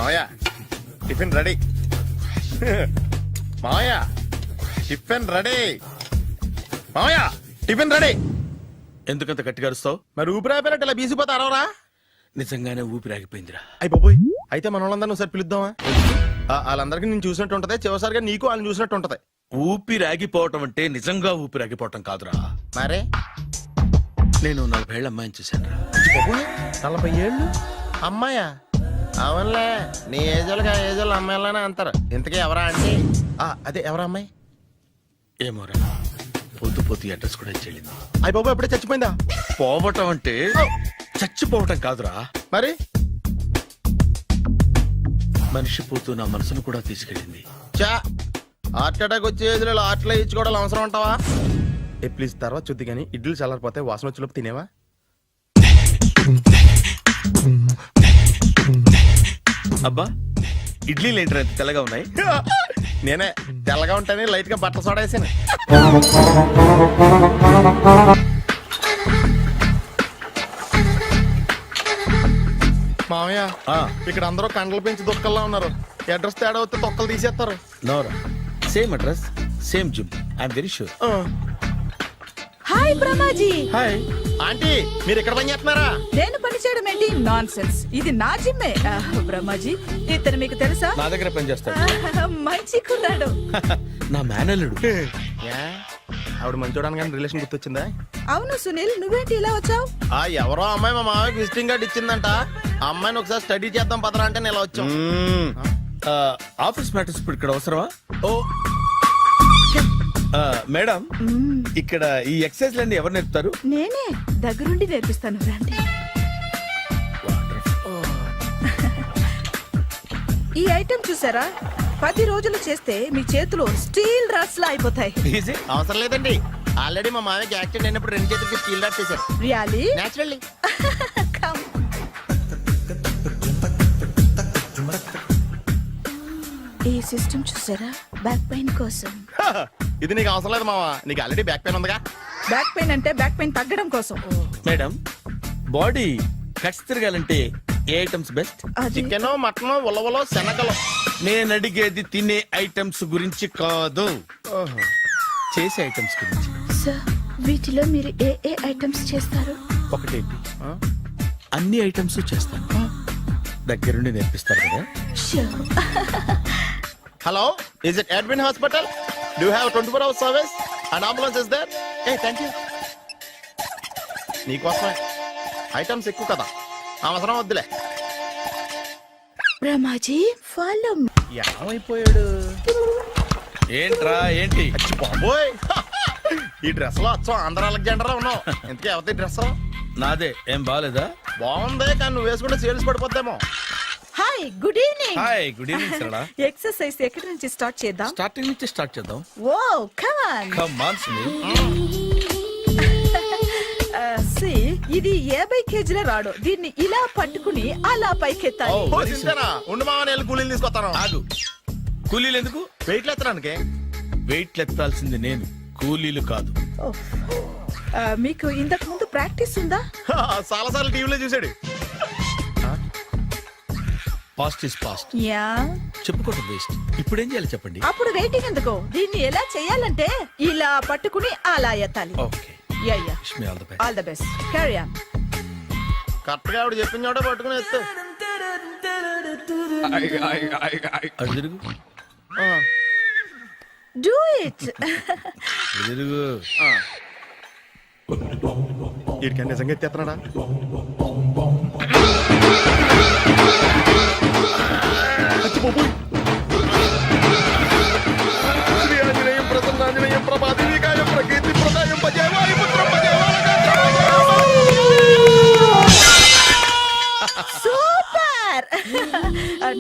మావయ్య tiffin ready. మావయ్య tiffin ready. మావయ్య టిఫిన్ రెడీ. ఎందుకంత గట్టిగా అరుస్తావు? మరి ఊపిరాయిపోయినట్టు ఇలా బీసిపోతే అరవరా? నిజంగానే ఊపిరాగిపోయిందిరా. అయిపోయి అయితే మన వాళ్ళందరినీ ఒకసారి పిలుద్దామా? వాళ్ళందరికీ నేను చూసినట్టు ఉంటది, చివరిసారిగా నీకు వాళ్ళని చూసినట్టు ఉంటది. ఊపిరాగిపోవటం అంటే నిజంగా ఊపిరాగిపోవటం కాదురా. మరే నేను 40 ఏళ్ల అమ్మాయిని చూశాను రా. 40 ఏళ్ళు అమ్మాయా? అవునులే, నీ ఏజోళ్ళకి ఆ ఏజోళ్ళు అమ్మాయిలానే అంటారు. ఇంతకీ ఎవరా అంటే? అదే ఎవరా అమ్మాయి? ఏమోరా, పొద్దు పొద్దు అడ్రస్ కూడా చెల్లింది. అయ్య బాబు ఎప్పుడే చచ్చిపోయిందా? పోవటం అంటే చచ్చిపోవటం కాదురా, మరి మనిషి పోతూ నా మనసును కూడా తీసుకెళ్ళింది. చా హార్ట్ అటాక్ వచ్చే ఏజ్లో హార్ట్లో ఇచ్చుకోవడం అవసరం ఉంటావా? ప్లీజ్ తర్వాత చూద్ది కానీ ఇడ్లీ చల్లారిపోతే వాసన వచ్చేలోపు తినేవా? అబ్బా, ఇడ్లీలు ఏంటి అంత తెల్లగా ఉన్నాయి? నేనే తెల్లగా ఉంటానే లైట్ గా బట్టలు సోడా వేసాను. మామయ్య ఇక్కడ అందరూ కండలు పెంచి దుక్కల్లా ఉన్నారు. అడ్రస్ తేడా వస్తే తొక్కలు తీసేస్తారు. నోరా, same address same gym, I'm very sure. Hi Brahmaji. Hi aunty, మీరు ఇక్కడ పని చేస్తున్నారా? నేను పని చేయడం ఏంటి? నాన్ సెన్స్, ఇది నా జిమ్మే. బ్రహ్మాజీ, ఇతను మీకు తెలుసా? నా దగ్గర పని చేస్తాడు. మంచి కుర్రాడు. నా మేనల్లుడు. ఆవిడ మంచోడానికి కానీ రిలేషన్ గుర్తొచ్చిందా? అవును సునీల్, నువ్వేంటి ఇలా వచ్చావు? ఎవరో అమ్మాయి మా మామయ్యకి విజిటింగ్ కార్డ్ ఇచ్చిందంట. ఆ అమ్మాయిని ఒకసారి స్టడీ చేద్దాం పదరా అంటే నేను ఇలా వచ్చాం. ఆఫీస్ మ్యాటర్స్ ఇప్పుడు ఇక్కడ అవసరమా? ఓ మేడం, ఇక్కడ ఈ ఎక్సర్సైజ్ లన్నీ ఎవరు నేర్పుతారు? నేనే దగ్గరుండి నేర్పిస్తాను, రండి. ఈ ఐటెం చూసారా? 10 రోజులు చేస్తే మీ చేతులు స్టీల్ రాట్స్ లా అయిపోతాయి. అవసరం లేదండి, ఆల్రెడీ మా మామయ్యకి యాక్సిడెంట్ అయినప్పుడు 2 చేతులకి స్టీల్ రాట్ చేశారు. రియల్లీ? నేచురల్లీ. కమ్. ఈ సిస్టమ్ చూసారా? బ్యాక్ పెయిన్ కోసం. ఇది నీకు అవసరం లేదు మావా, నీకు ఆల్రెడీ బ్యాక్ పెయిన్ ఉందిగా. బ్యాక్ పెయిన్ అంటే బ్యాక్ పెయిన్ తగ్గడం కోసం. మేడం, బాడీ కట్స్ తిరగాలంటే ఏ ఐటమ్స్ బెస్ట్? చికెన్, మటన్, ఉలవలో, శనగలు. నేను అడిగేది తినే ఐటమ్స్ గురించి కాదు, చేసే ఐటమ్స్ గురించి. సార్, వీటిలో మీరు ఏ ఏ ఐటమ్స్ చేస్తారు? ఒకటేంటి, అన్ని ఐటమ్స్ చేస్తాను. దగ్గరుండి నేర్పిస్తారు కదా? Hello, is it admin hospital? Do you have 24 hours service and ambulance is there? Thank you. నీకోసమే ఐటమ్స్ ఎక్కువ కదా, అవసరం వద్దులే. బ్రహ్మాజీ, ఫాలో. ఏమైపోయాడు? ఏంట్రా ఏంటి? బాబోయ్, ఈ డ్రెస్ లో వచ్చాం ఆంధ్ర అలెగ్జాండర్ ఉన్నావు. ఇంతకీ ఎవరి డ్రెస్? నాదే. ఏం బాగాలేదా? బాగుంది, కానీ నువ్వు వేసుకుంటే సేల్స్ పడిపోద్దేమో. Hi, good evening. Hi, good evening Sarala. Exercise ఎక్కడి నుంచి స్టార్ట్ చేద్దాం? స్టార్టింగ్ నుంచి స్టార్ట్ చేద్దాం. Oh come on. Come on Sunil. ఇది 50 కేజీల రాడు. దీన్ని ఇలా పట్టుకుని అలా పైకెత్తాలి. ఉండు మామ, నేను కూలీలు తీసుకొస్తాను. ఆగు, కూలీలు ఎందుకు? వెయిట్లు ఎత్తడానికి. వెయిట్లు ఎత్తాల్సింది నేను, కూలీలు కాదు. మీకు ఇంతకు ముందు ప్రాక్టీస్ ఉందా? చాలా సార్లు టీవీలో చూసాడు. Past is past, yeah. చెప్పుకోవడం వేస్ట్. ఇప్పుడు ఏం చేయాలి చెప్పండి? అప్పుడు వెయిటింగ్ ఎందుకు? దీన్ని ఎలా చేయాలంటే ఇలా పట్టుకుని అలా ఎత్తాలి. Okay, ya ya. Wish me all the best. All the best. Carry on. Correct గా ఆవిడ చెప్పిన చోట పట్టుకుని ఎత్తు. అటు తిరుగు. Do it. తిరుగు. వీడికి నిజంగా ఎత్తేస్తున్నాడా? Super.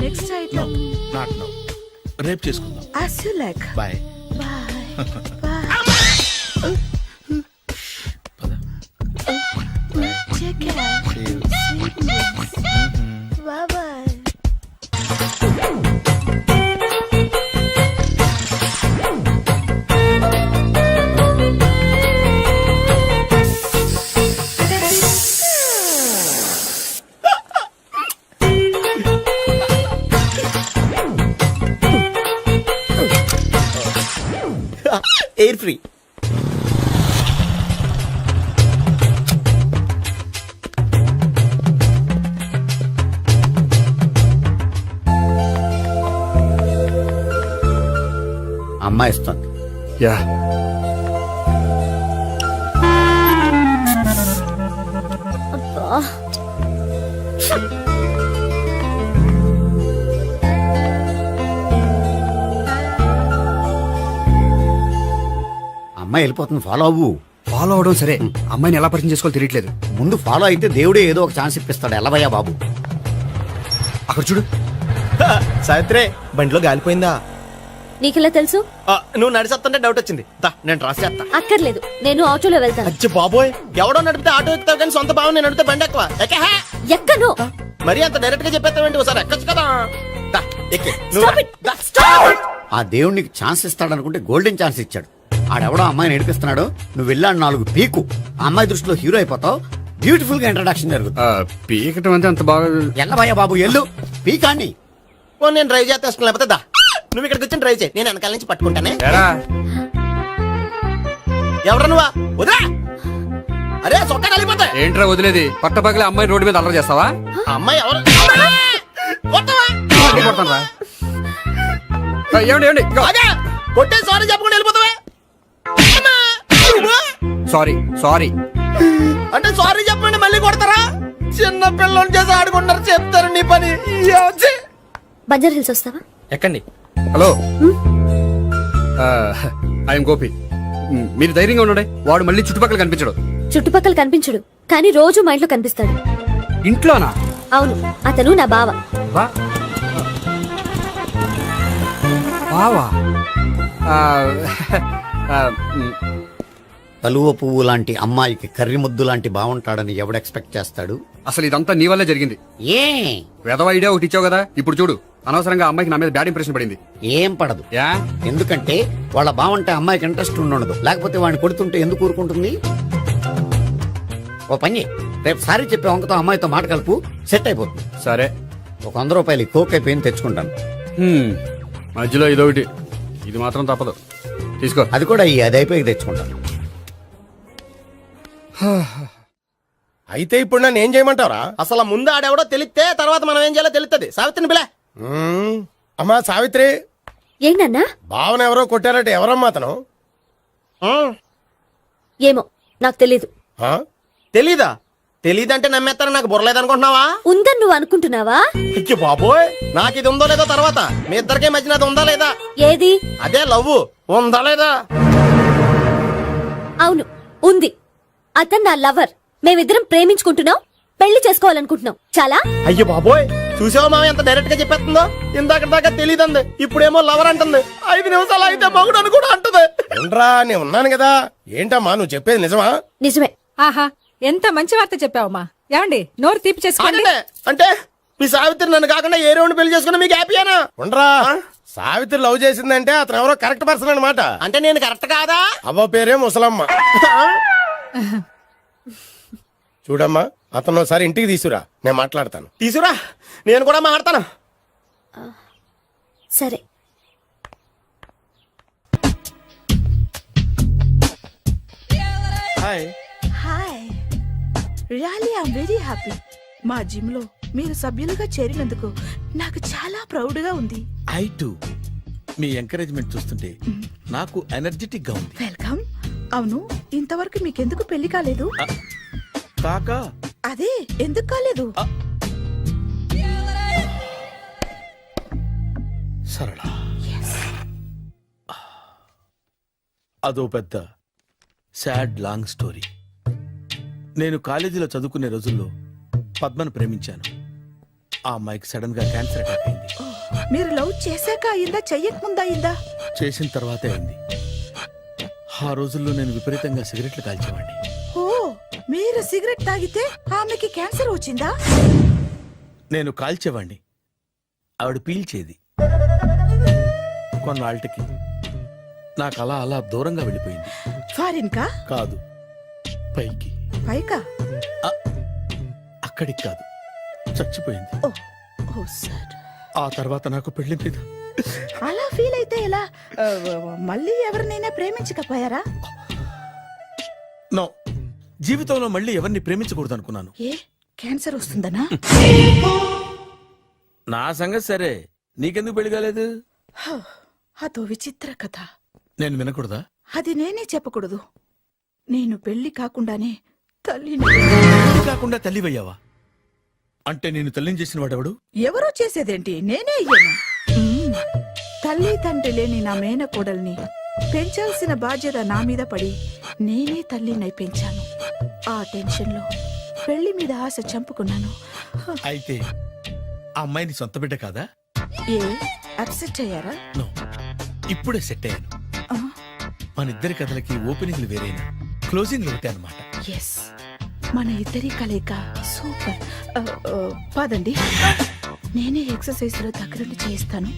Next item. Not now, రేపు చేసుకుందాం. As you like. బాయ్. Bye. Bye. Take care. Sweet dreams. Bye bye. Air free. అమ్మాయి ఇస్తుంది. యా అమ్మాయి వెళ్ళిపోతుంది, ఫాలో అవ్వు. ఫాలో అవడం సరే, అమ్మాయిని ఎలా పరిచయం చేసుకోవాలో తెలియట్లేదు. ముందు ఫాలో అయితే దేవుడే ఏదో ఒక ఛాన్స్ ఇప్పిస్తాడు. ఎలవయ్యా బాబు. అక్కడ చూడు. సావిత్రి బండిలో గాలిపోయిందా? నీకెలా తెలుసు? నువ్వు నడిచేస్తుంటే డౌట్ వచ్చింది. దా, నేను ట్రాస్ చేస్తా. అక్కర్లేదు, నేను ఆటోలో వెళ్తాను. అచ్చి బాబోయ్, ఎవడో నడిపితే ఆటో ఎక్కుతావు కానీ సొంత భావం నేను నడిపితే బండి ఎక్కువ. ఎక్కే. ఎక్కను. మరి అంత డైరెక్ట్ గా చెప్పేస్తావేంటి? ఒకసారి ఎక్కొచ్చు కదా. దా, ఎక్కే. నువ్వు Stop రా. it. The, stop it. ఆ దేవుడు నీకు ఛాన్స్ ఇస్తాడనుకుంటే గోల్డెన్ ఛాన్స్ ఇచ్చాడు. ఆడెవడో అమ్మాయిని నడిపిస్తున్నాడు, నువ్వు వెళ్ళాడు 4 పీకు. ఆ అమ్మాయి దృష్టిలో హీరో అయిపోతావు. బ్యూటిఫుల్ గా ఇంట్రడక్షన్ జరుగుతుంది. పీకటం అంటే అంత బాగా. ఎల్లవయ్యా బాబు, ఎల్లు పీకాన్ని. ఓ, నేను డ్రైవ్ చేస్తాను. లేకపోతే దా, నువ్వు ఇక్కడికి వచ్చి డ్రైవ్ చేయి, నేను వెనకాల నుంచి పట్టుకుంటానే. ఎరా ఎవరు నువ్వా? వదిలా. అరే చొక్కా కలిపోతా. ఏంట్రా వదిలేది? పట్టపగలే అమ్మాయి రోడ్డు మీద అల్లరి చేస్తావా? అమ్మాయి ఎవరు? కొట్టవా? మళ్ళీ కొడతానురా. ఏమండి ఏమండి, ఇదిగో. అదే కొట్టే సారీ చెప్పకుండా వెళ్ళిపోతావా? Sorry sorry. అంటే సారీ చెప్పండి మళ్ళీ కొడతారా? చిన్న పిల్లలు చేసి ఆడుకుంటారు, చెప్తారు నీ పని. బంజారా హిల్స్ వస్తావా? ఎక్కండి. Hello, I'm Gopi. మీరు ధైర్యంగా ఉండండి, వాడు మళ్ళీ చుట్టుపక్కల కనిపించడు. చుట్టుపక్కల కనిపించడు, కానీ రోజు మా ఇంట్లో కనిపిస్తాడు. ఇంట్లోనా? అవును, అతను నా బావ. బావా? కలువ పువ్వు లాంటి అమ్మాయికి కర్రి ముద్దు లాంటి బాగుంటాడని ఎవడు ఎక్స్పెక్ట్ చేస్తాడు? అసలు ఇదంతా నీ వల్లే జరిగింది. ఏ వెధవ ఐడియా ఒకటి ఇచ్చావు కదా, ఇప్పుడు చూడు. అనవసరంగా అమ్మాయికి నా మీద బ్యాడ్ ఇంప్రెషన్ పడింది. ఏం పడదు. యా, ఎందుకంటే వాళ్ళ బాగుంటే అమ్మాయికి ఇంట్రెస్ట్ ఉండదు. లేకపోతే వాడిని కొడుతుంటే ఎందుకు ఊరుకుంటుంది? ఓ పని, రేపు సారీ చెప్పే వంకతో అమ్మాయితో మాట కలుపు, సెట్ అయిపోతుంది. సరే. ఒక 100 రూపాయలు కోక్ అయిపోయింది, తెచ్చుకుంటాను. మధ్యలో ఇదొకటి, ఇది మాత్రం తప్పదు. తీసుకో. అది కూడా అది అయిపోయి తెచ్చుకుంటాను. అయితే ఇప్పుడు నన్ను ఏం చేయమంటావరా? అసలు ముందు ఆడెవడో తెలిస్తే తర్వాత మనం ఏం చేయాలో తెలుస్తుంది. సావిత్రిని పిల్ల. అమ్మా సావిత్రి, ఏంటన్నా? భావన ఎవరో కొట్టారట. ఎవరమ్మా అతను? ఏమో, నాకు తెలీదు. ఆ? తెలీదా? తెలీదంటే నమ్మేస్తారని నాకు బుర్రలేదనుకుంటున్నావా? ఉందని నువ్వు అనుకుంటున్నావా? అయ్యో బాబోయ్, నాకు ఇది ఉందో లేదో తర్వాత. మీ ఇద్దరికే మధ్యన అది ఉందా లేదా? ఏది? అదే లవ్ ఉందా లేదా? అవును, ఉంది. అతను నా లవర్. మేమిద్దరం ప్రేమించుకుంటున్నాం, పెళ్లి చేసుకోవాలనుకుంటున్నాం. చాలా. అయ్యో బాబోయ్, చూసావా మామ ఎంత డైరెక్ట్ గా చెప్పేస్తుందో? ఇందాక దాకా తెలియదండి, ఇప్పుడేమో లవర్ అంటుంది. 5 నిమిషాలు అయితే మగుడు అని కూడా అంటుంది. ఏంట్రా, నేను ఉన్నాను కదా. ఏంటమ్మా నువ్వు చెప్పేది నిజమా? నిజమే. ఆహా, ఎంత మంచి వార్త చెప్పావమ్మా. ఏమండి, నోరు తీపి చేసుకోండి. అంటే మీ సావిత్రి నన్ను కాకుండా ఏ రౌండ్ పెళ్లి చేసుకున్నా మీకు హ్యాపీయేనా? ఉండరా, సావిత్రి లవ్ చేసిందంటే అతను ఎవరో కరెక్ట్ పర్సన్ అనమాట. అంటే నేను కరెక్ట్ కాదా? అవ్వ పేరే ముసలమ్మ. చూడమ్మా, అతను ఒకసారి ఇంటికి తీసుకురా, నేను మాట్లాడతాను. తీసురా, నేను కూడా మాట్లాడతాను. సరే. Hi. Hi, really I'm very happy. మా జిమ్ లో మీరు సభ్యులుగా చేరినందుకు నాకు చాలా ప్రౌడ్ గా ఉంది. I to. మీ ఎంకరేజ్మెంట్ చూస్తుంటే నాకు ఎనర్జెటిక్ గా ఉంది. వెల్కమ్. అవును, ఇంతవరకు మీకెందుకు పెళ్లి కాలేదు? కాకా అదే, ఎందుకు కాలేదు? సరళ, అదో పెద్ద సాడ్ లాంగ్ స్టోరీ. నేను కాలేజీలో చదువుకునే రోజుల్లో పద్మను ప్రేమించాను. ఆ అమ్మాయికి సడన్ గా క్యాన్సర్ అటాక్ అయింది. మీరు లవ్ చేశాక అయిందా, చెయ్యక ముందా అయిందా? చేసిన తర్వాతే అయింది. ఆ రోజుల్లో నేను విపరీతంగా సిగరెట్లు కాల్చేవాడిని. ఓ, మీరు సిగరెట్ తాగితే ఆమెకి క్యాన్సర్ వచ్చిందా? నేను కాల్చేవాణ్ణి, ఆవిడ పీల్చేది. కొన్నాళ్ళకి నాకు అలా అలా దూరంగా వెళ్ళిపోయింది. ఫారిన్ కా? కాదు, పైకి. పైకా? అక్కడికి కాదు, చచ్చిపోయింది. ఓ, ఓ సార్. ఆ తర్వాత నాకు పెళ్లి మీద అలా ఫీల్ అయితే ఎలా? మళ్ళీ ఎవరినైనా ప్రేమించకపోయారా? నో, జీవితంలో మళ్ళీ ఎవరిని ప్రేమించకూడదు అనుకున్నాను. ఏ క్యాన్సర్ వస్తుందనా? నా సంగతి సరే, నీకెందుకు పెళ్లి కాలేదు? హ, అదో విచిత్ర కథ. నేను వినకూడదా? అది నేనే చెప్పకూడదు. నేను పెళ్లి కాకుండానే తల్లిని. పెళ్లి కాకుండా తల్లివయ్యావా? అంటే నేను తల్లిని చేసిన వాడెవడు? ఎవరో చేసేదేంటి, నేనే అయ్యాను. తల్లి తండ్రి లేని నా మేనకోడల్ని పెంచాల్సిన బాధ్యత నా మీద పడి నేనే తల్లినై పెంచాను. ఆ టెన్షన్లో పెళ్లి మీద ఆశ చంపుకున్నాను. అయితే ఆ అమ్మాయిని సొంత బిడ్డ కాదా? ఏ అప్సెట్ అయ్యారా? నో, ఇప్పుడే సెట్ అయ్యాను. మన ఇద్దరి కథలకి ఓపెనింగ్లు వేరైనా క్లోజింగ్లు ఒకటే అన్నమాట. ఎస్, మన ఇద్దరి కలయిక సూపర్. పదండి, నేనే ఎక్సర్సైజ్ లో దగ్గరుండి చేయిస్తాను.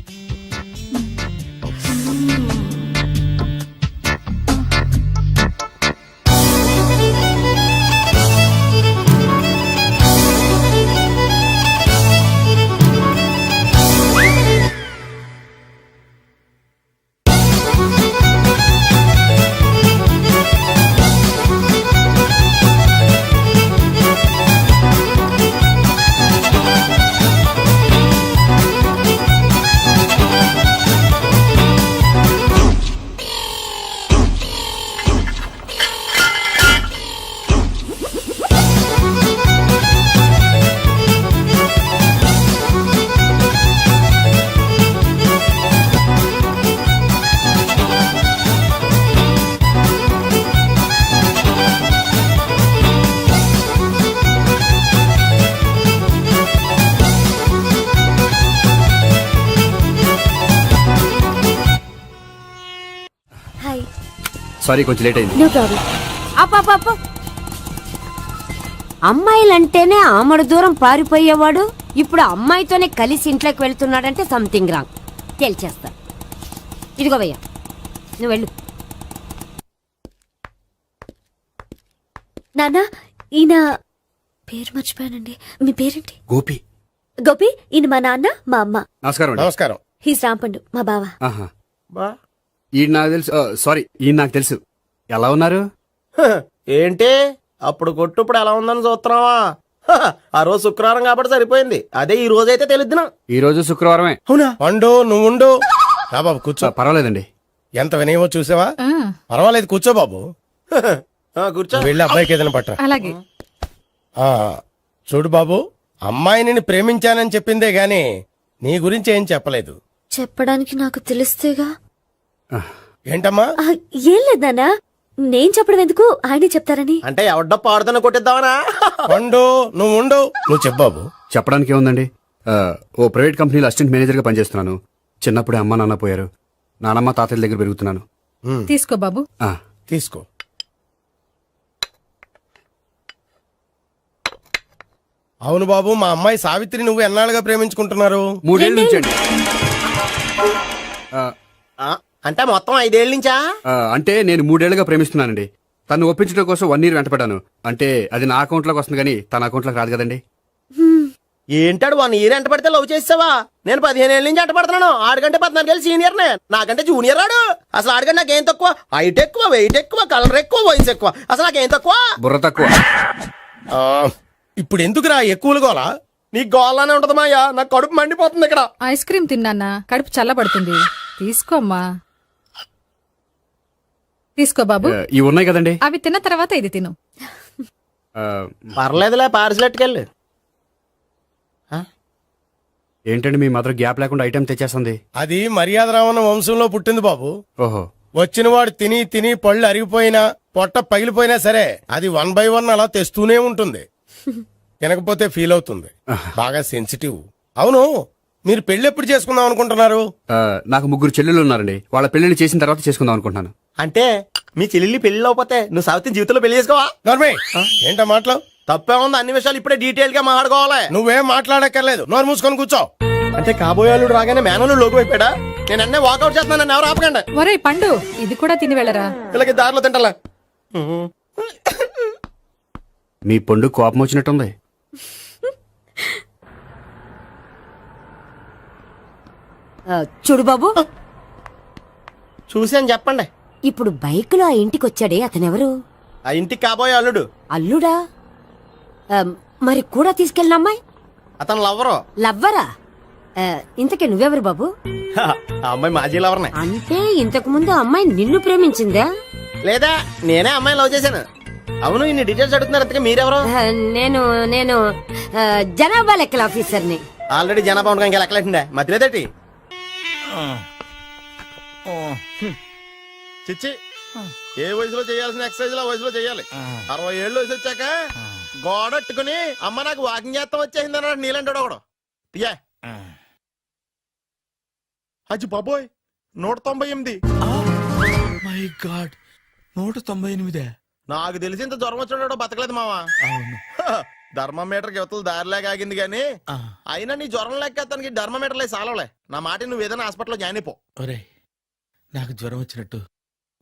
హాయ్. సారీ, కొంచెం లేట్ అయింది. No problem. అప్ప అమ్మాయిలంటేనే ఆమడు దూరం పారిపోయేవాడు ఇప్పుడు అమ్మాయితోనే కలిసి ఇంట్లోకి వెళ్తున్నాడంటే సంథింగ్ రాంగ్. తేల్చేస్తా. ఇదిగో భయ్యా, నువ్వు వెళ్ళు. నానా, ఈయన పేరు మర్చిపోయానండి. మీ పేరేంటి? గోపి. గోపి, ఈయన మా నాన్న, మా అమ్మ. నమస్కారం అండి. నమస్కారం. హీస్ రాంపండు, మా బావ. ఆహా. బా ఈయన నాకు తెలుసు. సారీ, ఈయన నాకు తెలుసు. ఎలా ఉన్నారు? హ, ఏంటి అప్పుడు కొట్టు ఇప్పుడు ఎలా ఉందని చూస్తున్నావా? హ, ఆ రోజు శుక్రవారం కాబట్టి సరిపోయింది. అదే ఈ రోజు అయితే తెలిద్దునా. ఈ రోజు శుక్రవారమే. అవునా? వండు, నువ్వు ఉండు. రా బాబు కూర్చో. పర్వాలేదండి. ఎంత వినయమో చూసావా? పర్వాలేదు, కూర్చో బాబు. కూర్చో. వెళ్ళి అబ్బాయికి ఏదైనా పట్ట. అలాగే. చూడు బాబు, అమ్మాయి నిన్ను ప్రేమించానని చెప్పిందే గాని నీ గురించి ఏం చెప్పలేదు. చెప్పడానికి నాకు తెలిస్తేగా. ఏంటమ్మా? ఆ, ఏం లేదు నాన్న, నేను చెప్పడం ఎందుకు, ఆయనే చెప్తారని. అంటే ఎవడ్డో పాడుతున్న కొట్టిద్దామనా? వండు, నువ్వు ఉండు. నువ్వు చెప్పు బాబు. చెప్పడానికి ఏముందండి, ఓ ప్రైవేట్ కంపెనీలో అసిస్టెంట్ మేనేజర్గా పనిచేస్తున్నాను. చిన్నప్పుడే అమ్మ నాన్న పోయారు. నానమ్మ తాతయ్య దగ్గర పెరుగుతున్నాను. తీసుకో బాబు. ఆ, తీసుకో. అవును బాబు, మా అమ్మాయి సావిత్రి నువ్వు ఎన్నాళ్ళుగా ప్రేమించుకుంటున్నారు? 3 ఏళ్ళ నుంచి అండి. అంటే మొత్తం 5 ఏళ్ళ నుంచా? అంటే నేను 3 ఏళ్ళుగా ప్రేమిస్తున్నానండి. తను ఒప్పించడం కోసం 1 year వెంటపడ్డాను. అంటే అది నా అకౌంట్లోకి వస్తుంది కానీ తన అకౌంట్లోకి రాదు కదండి. ఏంటాడు 1 year ఎంట పడితే లవ్ చేసావా? నేను 15 ఏళ్ళ నుంచి ఎంట పడుతున్నాను. ఆడికంటే 14 ఏళ్ళు సీనియర్ నే, నాకంటే జూనియర్ రాడు. అసలు ఆడికంటే నాకేం తక్కువ? హైట్ ఎక్కువ, వెయిట్ ఎక్కువ, కలర్ ఎక్కువ, వయసు ఎక్కువ. అసలు నాకేం తక్కువ? బుర్ర తక్కువ. ఇప్పుడు ఎందుకురా ఎక్కువలు గోలా? నీకు గోలానే ఉంటది మాయా, నాకు కడుపు మండిపోతుంది ఇక్కడ. ఐస్ క్రీమ్ తిన్నానా, కడుపు చల్లబడుతుంది. తీసుకోమ్మా. తీసుకో బాబు. ఇవి ఉన్నాయి కదండి. అవి తిన్న తర్వాత ఇది తిను. పర్లేదులే, పార్సిల్ ఎట్టుకెళ్ళి. ఏంటండి మీ మదర్ గ్యాప్ లేకుండా ఐటెం తెచ్చేస్తుంది? అది మర్యాద రావణ వంశంలో పుట్టింది బాబు. ఓహో. వచ్చిన వాడు తిని తిని పళ్ళు అరిగిపోయినా పొట్ట పగిలిపోయినా సరే అది 1 by 1 అలా తెస్తూనే ఉంటుంది. తినకపోతే ఫీల్ అవుతుంది. బాగా సెన్సిటివ్. అవును, మీరు పెళ్లి ఎప్పుడు చేసుకుందాం అనుకుంటున్నారు? నాకు 3 చెల్లెళ్ళు ఉన్నారండి. వాళ్ళ పెళ్లిని చేసిన తర్వాత చేసుకుందాం అనుకుంటున్నాను. అంటే మీ చెల్లెల్ని పెళ్లి లేకపోతే నువ్వు సావిత్రి జీవితంలో పెళ్లి చేసుకోవా? నోర్మే, ఏంటో మాటలు? తప్పే ఉంది, అన్ని విషయాలు ఇప్పుడే డీటెయిల్ గా మాట్లాడుకోవాలి. నువ్వేం మాట్లాడక్కర్లేదు, నోరు మూసుకొని కూర్చో. అంటే కాబోయేవాళ్ళు రాగానే మేనలు లోకి అయిపోయాడా? నేను అన్నీ వాకౌట్ చేస్తున్నాను, నన్ను ఎవరు ఆపకండి. ఒరే పండు, ఇది కూడా తిని వెళ్ళరా. వీళ్ళకి దారిలో తింటలే. మీ పండు కోపం వచ్చినట్టుంది. చూడు బాబు, చూసాను చెప్పండి. ఇప్పుడు బైకులో ఆ ఇంటికి వచ్చాడే అతనెవరు? ఆ ఇంటికి కాబోయే అల్లుడు. అల్లుడా? మరి కూడా తీసుకెళ్ళిన అమ్మాయి అతను లవ్వరు. లవ్వరా? ఇంతకే నువ్వెవరు బాబు? ఆ అమ్మాయి మాజీ లవర్నే. అంటే ఇంతకు ముందు అమ్మాయి నిన్ను ప్రేమించిందా? లేదా నేనే అమ్మాయి లవ్ చేశాను. అవును, ఇన్ని డీటెయిల్స్ అడుగుతున్నారు. అంతగా మీరెవరు? నేను నేను జనాభా లెక్కల ఆఫీసర్ని. ఆల్రెడీ జనాభా ఉండగా ఇంకా లెక్కలేటండే మధ్యలేదటి. చిచ్చి, ఏ వయసులో చేయాల్సిన ఎక్సర్సైజ్ ఆ వయసులో చేయాలి. 60 ఏళ్ళు వయసు వచ్చాక గోడట్టుకుని అమ్మ నాకు వాకింగ్ చేస్తాం వచ్చేసింది అన్నాడు నీలంటాడు ఒకడు. పియా అజ్జి బాబోయ్, 198. My God, 198. నాకు తెలిసి ఇంత జ్వరం వచ్చాడో బతకలేదు మావా. అవును. ధర్మమీటర్ యువతలు దారిలేక ఆగింది గానీ అయినా నీ జ్వరం లెక్క అతనికి ధర్మమీటర్లే సాలవలే. నా మాట నువ్వు ఏదైనా హాస్పిటల్లో జాయిన్ అయిపో. ఒరేయ్, నాకు జ్వరం వచ్చినట్టు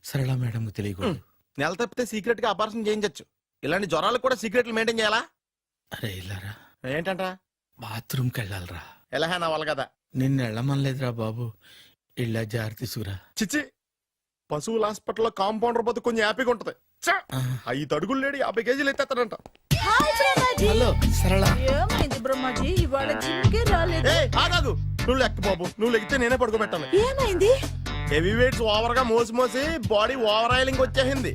సరళ మేడం తెలియకూడదు. నెల తప్పితే సీక్రెట్ గా ఆపరేషన్ చేయించచ్చు. ఇలాంటి జ్వరాలకు కూడా సీక్రెట్లు మెయింటైన్ చేయాలా? అరే ఇల్లారా, ఏంటంట? బాత్రూమ్కి వెళ్ళాలరా. ఎలా నా వాళ్ళ కదా. నిన్ను వెళ్ళమనలేదురా బాబు, ఇళ్ళ జారి తీసుకురా. చిచ్చి, పశువుల హాస్పిటల్లో కాంపౌండర్ పోతే కొంచెం హ్యాపీగా ఉంటది. 5 అడుగులు లేడి 50 కేజీలు ఎత్తేస్తాడంట. హలో సరళ. ఏమైంది బ్రహ్మాజీ, ఇవాళ జిమ్కే రాలేదు? ఆగాగు, నువ్వు లెక్క బాబు. నువ్వు లెక్కితే నేనే పడుకోబెట్టాలి. ఏమైంది? హెవీ వెయిట్స్ ఓవర్ గా మోసి బాడీ ఓవర్ ఆయిలింగ్ వచ్చేసింది.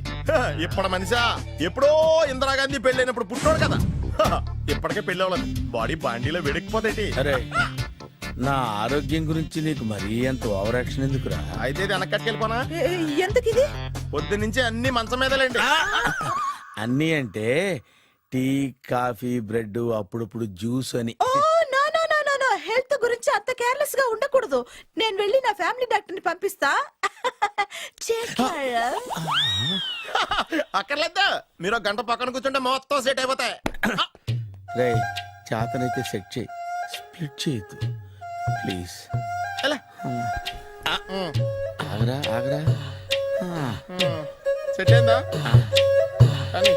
ఇప్పుడు మనిషా ఎప్పుడో ఇందిరాగాంధీ పెళ్ళైనప్పుడు పుట్టినోడు కదా. ఇప్పటికే పెళ్ళి అవ్వలేదు, బాడీ బాండీలో వెడికిపోతేటి. అరే, నా ఆరోగ్యం గురించి నీకు మరీ అంత ఓవర్ యాక్షన్ ఎందుకురా? అయితే ఇది వెనక్కట్టుకెళ్ళిపోనా? ఎందుకిది? పొద్దు నుంచి అన్ని మంచం మీదలేండి. అన్నీ అంటే టీ, కాఫీ, బ్రెడ్, అప్పుడప్పుడు జ్యూస్ అని. Oh no no no no no, health గురించి అంత కేర్లెస్ గా ఉండకూడదు. నేను వెళ్ళి నా ఫ్యామిలీ డాక్టర్ ని పంపిస్తా. అక్కర్లేదు, మీరు 1 గంట పక్కన కూర్చుంటే మొత్తం సెట్ అయిపోతాయి. రే, చేతనైతే సెట్ చేయి, స్ప్లిట్ చేయొద్దు ప్లీజ్. ఎలా? ఆగరా ఆగరా. సెట్ అయిందా? కానీ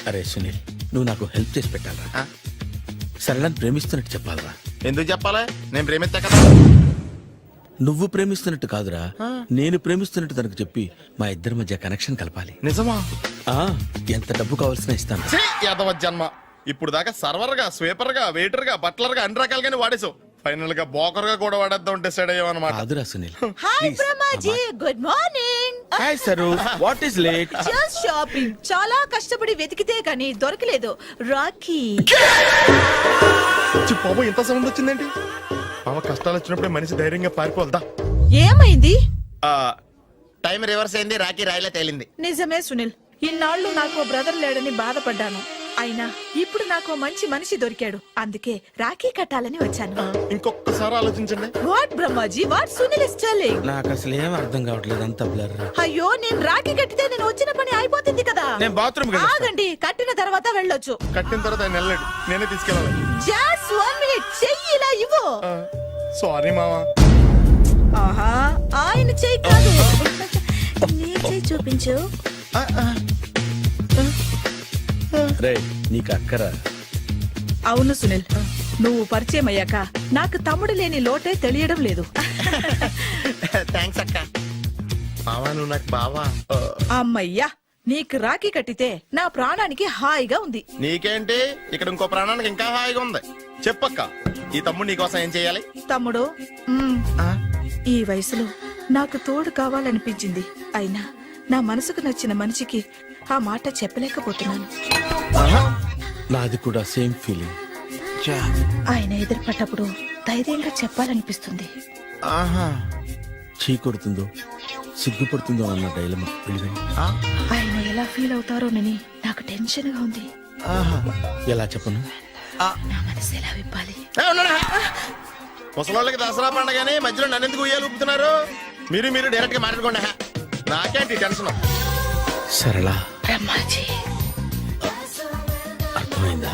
అరే సునీల్, నువ్వు నాకు హెల్ప్ చేసి పెట్టాలరా. సరళని ప్రేమిస్తున్నట్టు చెప్పాలరా. ఎందుకు చెప్పాలి? నేను ప్రేమిస్తా కదా. నువ్వు ప్రేమిస్తున్నట్టు కాదురా, నేను ప్రేమిస్తున్నట్టు తనకు చెప్పి మా ఇద్దరి మధ్య కనెక్షన్ కలపాలి. నిజమా? ఆ, ఎంత డబ్బు కావాల్సిన ఇస్తాను. యాదవ జన్మ. ఇప్పుడు దాకా సర్వర్ గా, స్వీపర్ గా, వెయిటర్ గా, బట్లర్ గా అన్ని రకాలుగానే వాడేసావు. ఫైనల్ గా బోకర్ గా కూడా వాడేద్దాం డిసైడ్ అయ్యామన్నమాట. కాదురా Sunil. Hi Brahmaji, good morning. Hi sir, what is late? Just shopping. చాలా కష్టపడి వెతికితే కానీ దొరకలేదు. రాఖీ. బాబు, ఇంత సౌండ్ వచ్చిందేంటి? మామ కష్టాలు వచ్చినప్పుడే మనిషి ధైర్యంగా పారిపోల్దా. ఏమైంది? టైం రివర్స్ అయింది, రాఖీ రాయిలా తేలింది. నిజమే సునీల్, ఇన్నాళ్ళు నాకు బ్రదర్ లేడని బాధపడ్డాను. అయినా ఇప్పుడు నాకు మంచి మనిషి దొరికాడు. అందుకే రాఖీ కట్టాలని వచ్చాను. ఇంకొకసారి ఆలోచించండి. What Brahmaji, what Sunil is telling? నాకు అసలు ఏం అర్థం కావట్లేదు, అంత బ్లర్. అయ్యో, నేను రాఖీ కట్టితే నేను వచ్చిన పని అయిపోతుంది కదా. నేను బాత్రూమ్ ఆగండి, కట్టిన తర్వాత వెళ్ళొచ్చు. కట్టిన తర్వాత ఆయన వెళ్ళాడు, నేనే తీసుకెళ్ళాలి. జస్ట్ 1 మినిట్, చెయ్యి ఇలా ఇవ్వు. సారీ మావా. ఆహా, ఆయన చెయ్యి కాదు, నీ చెయ్యి చూపించు. రే, నీకు అక్కరా? అవును సునీల్, నువ్వు పరిచయం అయ్యాక నాకు తమ్ముడు లేని లోటే తెలియడం లేదు. థ్యాంక్స్ అక్క. మావా, నువ్వు నాకు బావా. అమ్మయ్యా, నీకు రాఖీ కట్టితే నా ప్రాణానికి హాయిగా ఉంది. నీకేంటి, ఇక్కడ ఇంకో ప్రాణానికి ఇంకా హాయిగా ఉంది. చెప్పక్క, ఈ తమ్ముడు నీకోసం ఏం చేయాలి? తమ్ముడు, ఈ వయసులో నాకు తోడు కావాలనిపించింది. అయినా నా మనసుకు నచ్చిన మనిషికి ఆ మాట చెప్పలేకపోతున్నాను. నాది కూడా సేమ్ ఫీలింగ్. ఆయన ఎదురుపడ్డప్పుడు ధైర్యంగా చెప్పాలనిపిస్తుంది. చీ కొడుతుందో సిగ్గుపడుతుందో అన్న డైలమా. ఆయన ఎలా ఫీల్ అవుతారోనని నాకు టెన్షన్ గా ఉంది. ఎలా చెప్పను? నా మనసు ఎలా విప్పాలి? ముసలోళ్ళకి దసరా పండగని మధ్యలో నన్ను ఎందుకు ఉయ్యాలు ఊపుతున్నారు? మీరు డైరెక్ట్ గా మాట్లాడుకోండి. నాకేంటి టెన్షన్? సరళ, బ్రహ్మాజీ, అర్థమైందా?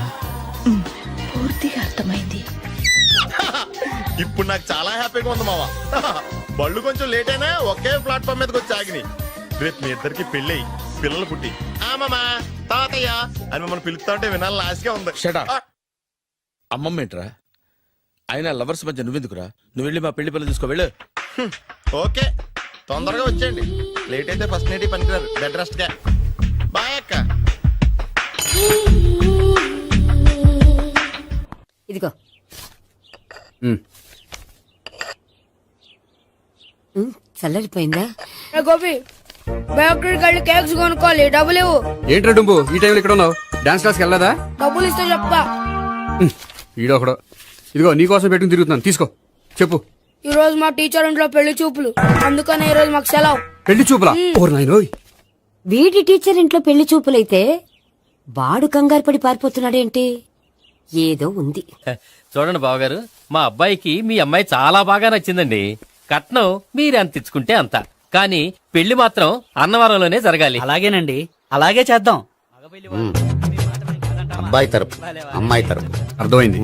పూర్తిగా అర్థమైంది. ఇప్పుడు నాకు చాలా హ్యాపీగా ఉంది మావా. బళ్ళు కొంచెం లేట్ అయినా ఒకే ప్లాట్ఫామ్ మీదకి వచ్చి ఆగినాయి. రేపు మీ ఇద్దరికి పెళ్ళి పిల్లలు పుట్టి మామా తాతయ్య అని మిమ్మల్ని పిలుస్తా ఉంటే వినాలి లాస్ట్గా ఉంది. Shut up. అమ్మమ్మ ఏంట్రా? అయినా లవర్స్ మధ్య నువ్వెందుకురా? నువ్వు వెళ్ళి మా పెళ్లి పిల్ల తీసుకో వెళ్ళు. ఓకే, తొందరగా వచ్చేయండి. లేట్ అయితే ఫస్ట్ నైట్ పనికిరారు. బెడ్ రెస్ట్ గా. బాయ్ అక్క. ఇదిగో చల్లరిపోయిందా? గోపి బేకరీకి వెళ్ళి కేక్స్ కొనుక్కోవాలి, డబ్బులు ఇవ్వు. ఏంట్రా డుంబు ఈ టైంలో ఇక్కడ ఉన్నావు? డాన్స్ క్లాస్కి వెళ్ళదా? డబ్బులు ఇస్తే చెప్తా. ఈడొకడు. ఇదిగో నీకోసం పెట్టుకుని తిరుగుతున్నాను, తీసుకో. చెప్పు. ఈ రోజు మా టీచర్ ఇంట్లో పెళ్లి చూపులు, అందుకనే ఈ రోజు మాకు సెలవు. పెళ్లి చూపులా? ఓర్ నాయనోయ్. వీడి టీచర్ ఇంట్లో పెళ్లి చూపులైతే వాడు కంగారు పడి పారిపోతున్నాడేంటి? ఏదో ఉంది. చూడండి బావగారు, మా అబ్బాయికి మీ అమ్మాయి చాలా బాగా నచ్చిందండి. కట్నం మీరు ఎంత ఇచ్చుకుంటే అంత, కానీ పెళ్లి మాత్రం అన్నవరంలోనే జరగాలి. అలాగేనండి, అలాగే చేద్దాం. అబ్బాయి తరపు అమ్మాయి తరపు. అర్థమైంది.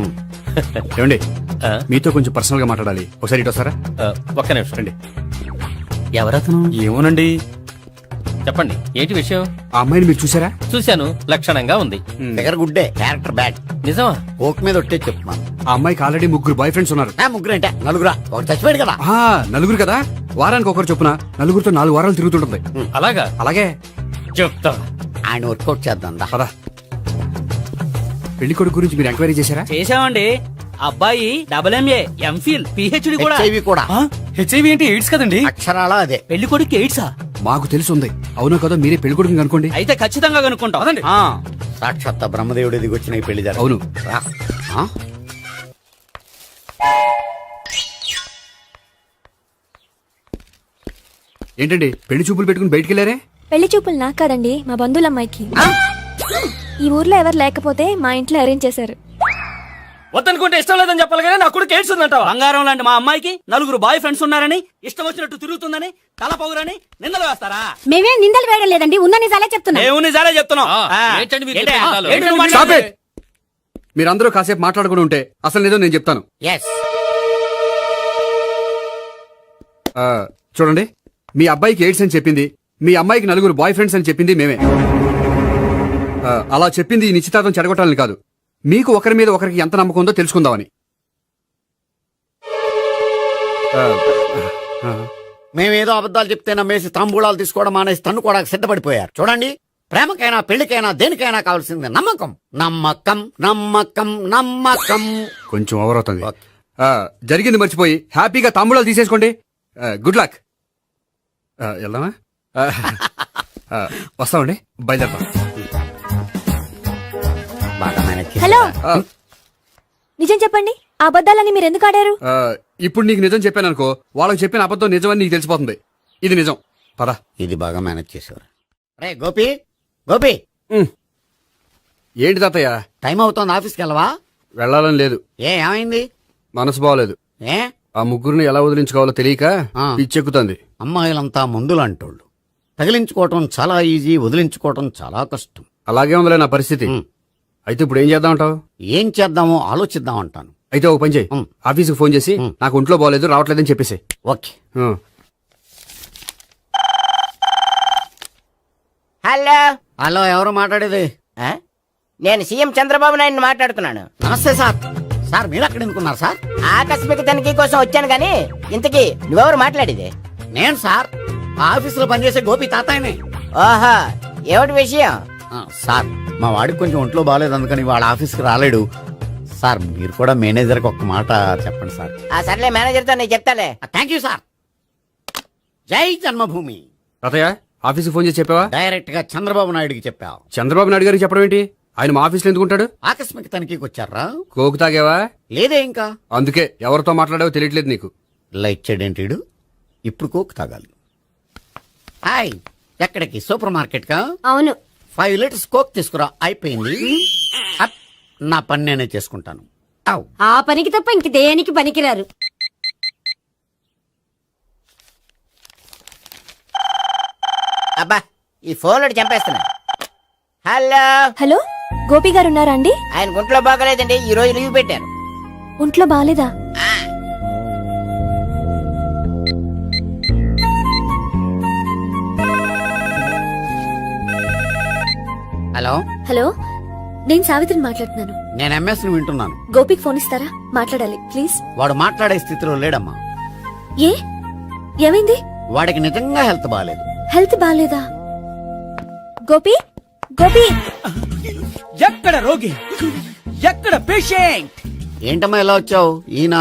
ఏమండి ఆ? మీతో కొంచెం పర్సనల్ గా మాట్లాడాలి, ఒకసారి ఇటు వస్తారా? ఒక్క నిమిషం రండి. ఎవరతను? ఏమోనండి. చెప్పండి, ఏంటి విషయం? ఆ అమ్మాయిని మీరు చూసారా? చూశాను, లక్షణంగా ఉంది. ఫిగర్ గుడ్డే, క్యారెక్టర్ బ్యాడ్. నిజమా? ఓక్ మీద ఒట్టే చెప్తున్నాను. ఆ అమ్మాయికి ఆల్రెడీ 3 బాయ్ ఫ్రెండ్స్ ఉన్నారు. ముగ్గురు అంటే నలుగురా, ఒకటి చచ్చిపోయాడు కదా. ఆ, నలుగురు కదా, వారానికి ఒకరు చొప్పున నలుగురితో 4 వారాలు తిరుగుతుంటుంది. అలాగా? అలాగే. చెప్తా. ఆయన వర్కౌట్ చేద్దాం దా. పదా. పెళ్లి కొడుకు గురించి మీరు ఎంక్వైరీ చేశారా? చేశామండి. అబ్బాయి MA, MPhil, PhD కూడా. HIV కూడా. హెచ్ఐవి అంటే ఎయిడ్స్ కదండి. అక్షరాల అదే. పెళ్లి కొడుకు ఎయిడ్సా? మాకు తెలిసి ఉంది. అవునో కదా, మీరే పెళ్లి కొడుకుని అనుకోండి. అయితే ఖచ్చితంగా కనుక్కుంటాం. అదండి. సాక్షాత్ బ్రహ్మదేవుడు దిగి వచ్చిన ఈ పెళ్లి జరగదు. అవును. రా. ఆ? ఏంటండి పెళ్లి చూపులు పెట్టుకుని బయటికి వెళ్ళారే? పెళ్లి చూపులు నాకు కాదండి, మా బంధువుల అమ్మాయికి. ఈ ఊర్లో ఎవరు లేకపోతే మా ఇంట్లో అరేంజ్ చేశారు. వద్దనుకుంటే ఇష్టం లేదని చెప్పాలి కానీ నా కూడా ఎయిడ్స్ ఉందంటావా? బంగారం లాంటి మా అమ్మాయికి 4 బాయ్ ఫ్రెండ్స్ ఉన్నారని, ఇష్టం వచ్చినట్టు తిరుగుతుందని, తల పొగరని నిందలు వేస్తారా? మేమేం నిందలు వేయడం లేదండి, ఉన్న నిజాలే చెప్తున్నా. దేవుని నిజాలే చెప్తున్నాం. ఏంటండి మీరు ఏంటి? చెప్పే నిజాలు? ఏంటి నువ్వు Stop మాట్లాడేది? it! మీరందరూ కాసేపు మాట్లాడుకుని ఉంటే అసలు నిజం నేను చెప్తాను. ఎస్. ఆ, చూడండి, మీ అబ్బాయికి ఎయిడ్స్ అని చెప్పింది, మీ అమ్మాయికి 4 బాయ్ ఫ్రెండ్స్ అని చెప్పింది మేమే. అలా చెప్పింది ఈ నిశ్చితార్థం చెడగొట్టాలని కాదు, మీకు ఒకరి మీద ఒకరికి ఎంత నమ్మకం ఉందో తెలుసుకుందామని. ఆ, ఆ, మేమేదో అబద్ధాలు చెప్తే నమ్మేసి తాంబూలాలు తీసుకోవడం మానేసి తన్నుకోవడానికి సిద్ధపడిపోయారు. చూడండి, ప్రేమకైనా పెళ్లికైనా దేనికైనా కావాల్సింది నమ్మకం. నమ్మకం నమ్మకం నమ్మకం. కొంచెం ఓవర్ అవుతుంది. జరిగింది మర్చిపోయి హ్యాపీగా తాంబూలాలు తీసేసుకోండి. Good luck. వెళ్దామా? వస్తామండి, బయలుదేరతాం. బాగా మేనేజ్ చేశారు. హలో, నిజం చెప్పండి, ఆ అబద్ధాలని మీరు ఎందుకు ఆడారు? ఇప్పుడు నీకు నిజం చెప్పాను అనుకో, వాళ్ళకి చెప్పిన అబద్ధం నిజమని నీకు తెలిసిపోతుంది. ఇది నిజం. పద. ఇది బాగా మేనేజ్ చేశారు. రే గోపి, గోపి, ఏంటి తాతయ్య? టైం అవుతోంది, ఆఫీస్కి వెళ్ళవా? వెళ్ళాలని లేదు. ఏమైంది? మనసు బాగోలేదు. ఏ ఆ ముగ్గురిని ఎలా వదిలించుకోవాలో తెలియక ఆ. పిచ్చెక్కుతుంది. అమ్మాయిలంతా మందులాంటోళ్ళు. తగిలించుకోవటం చాలా ఈజీ, వదిలించుకోవటం చాలా కష్టం. అలాగే ఉందిలే నా పరిస్థితి. అయితే ఇప్పుడు ఏం చేద్దామంటావు? ఏం చేద్దామో ఆలోచిద్దాం అంటాను. అయితే ఒక పని చేయి, ఆఫీస్కి ఫోన్ చేసి నాకు ఒంట్లో బాగోలేదు రావట్లేదని చెప్పేసి. ఓకే. హలో, హలో, ఎవరు మాట్లాడేది? నేను సీఎం చంద్రబాబు నాయుడు మాట్లాడుతున్నాను. నమస్తే సార్. సార్ మీరు అక్కడ ఎందుకున్నారు సార్? ఆకస్మిక తనిఖీ కోసం వచ్చాను గాని ఇంతకీ నువ్వెవరు మాట్లాడేది? నేను సార్ ఆఫీసులో పనిచేసే గోపి తాతాయనే. ఓహో, ఏమిటి విషయం? సార్, మా వాడికి కొంచెం ఒంట్లో బాగాలేదు, అందుకని వాళ్ళ ఆఫీస్కి రాలేడు. సార్ మీరు కూడా మేనేజర్కి ఒక మాట చెప్పండి సార్. ఆ సర్లే, మేనేజర్తో నేను చెప్తాలే. Thank you sir. జై జన్మభూమి. తాతయ్య ఆఫీస్కి ఫోన్ చేసి చెప్పావా? డైరెక్ట్ గా చంద్రబాబు నాయుడుకి చెప్పావు. చంద్రబాబు నాయుడు గారికి చెప్పడం ఏంటి? ఆయన మా ఆఫీస్లో ఎందుకుంటాడు? ఆకస్మిక తనిఖీకి వచ్చారా? కోకు తాగావా? లేదే ఇంకా. అందుకే ఎవరితో మాట్లాడావో తెలియట్లేదు నీకు. లైట్ చేయడేంటిడు? ఇప్పుడు కోక్ తాగాలి. హాయ్, ఎక్కడికి? సూపర్ మార్కెట్ కా? అవును. 5 లీటర్స్ కోక్ తీసుకురా. అయిపోయింది. అప్, నా పని నేనే చేసుకుంటాను. ఔ. ఆ పనికి తప్ప ఇంక దేనికి పనికిరారు. అబ్బా, ఈ ఫోన్లో చంపేస్తున్నా. హలో, హలో, గోపి గారు ఉన్నారా అండి? ఆయన గుంట్లో బాగలేదండి, ఈ రోజు లీవ్ పెట్టారు. ఒంట్లో బాలేదా? హలో, హలో నేను సావిత్రిని మాట్లాడుతున్నాను. నేను ఎంఎస్ ని వింటున్నాను. గోపికి ఫోన్ ఇస్తారా? మాట్లాడాలి ప్లీజ్. వాడు మాట్లాడే స్థితిలో లేడమ్మా. ఏ ఏమైంది? వాడికి నిజంగా హెల్త్ బాగాలేదు. హెల్త్ బాగాలేదా? గోపి గోపి ఎక్కడ రోగి, ఎక్కడ పేషెంట్? ఏంటమ్మా ఇలా వచ్చావు? ఈయన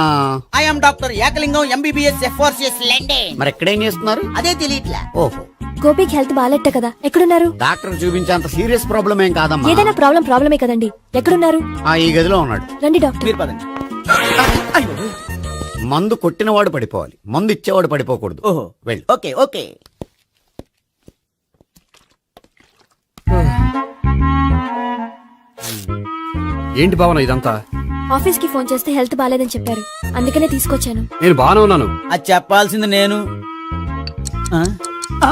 I'm doctor Ekalingam MBBS FRCS London. మరి ఎక్కడేం చేస్తున్నారు? అదే తెలియట్లా. ఓహో, గోపికి హెల్త్ బాగాలెట్ట కదా, ఎక్కడున్నారు? డాక్టర్ చూపించేంత సీరియస్ ప్రాబ్లం ఏం కాదమ్మా. ఏదైనా ప్రాబ్లమే కదండి. ఎక్కడున్నారు? ఈ గదిలో ఉన్నాడు. రండి డాక్టర్. మీరు పదండి. మందు కొట్టినవాడు పడిపోవాలి, మందు ఇచ్చేవాడు పడిపోకూడదు. ఓహో, వెళ్ళు. Okay okay. ఏంటి భావన ఇదంతా? ఆఫీస్ కి ఫోన్ చేస్తే హెల్త్ బాగాలేదని చెప్పారు, అందుకనే తీసుకొచ్చాను. నేను బాగానే ఉన్నాను. అది చెప్పాల్సింది నేను. ఆ? ఆ!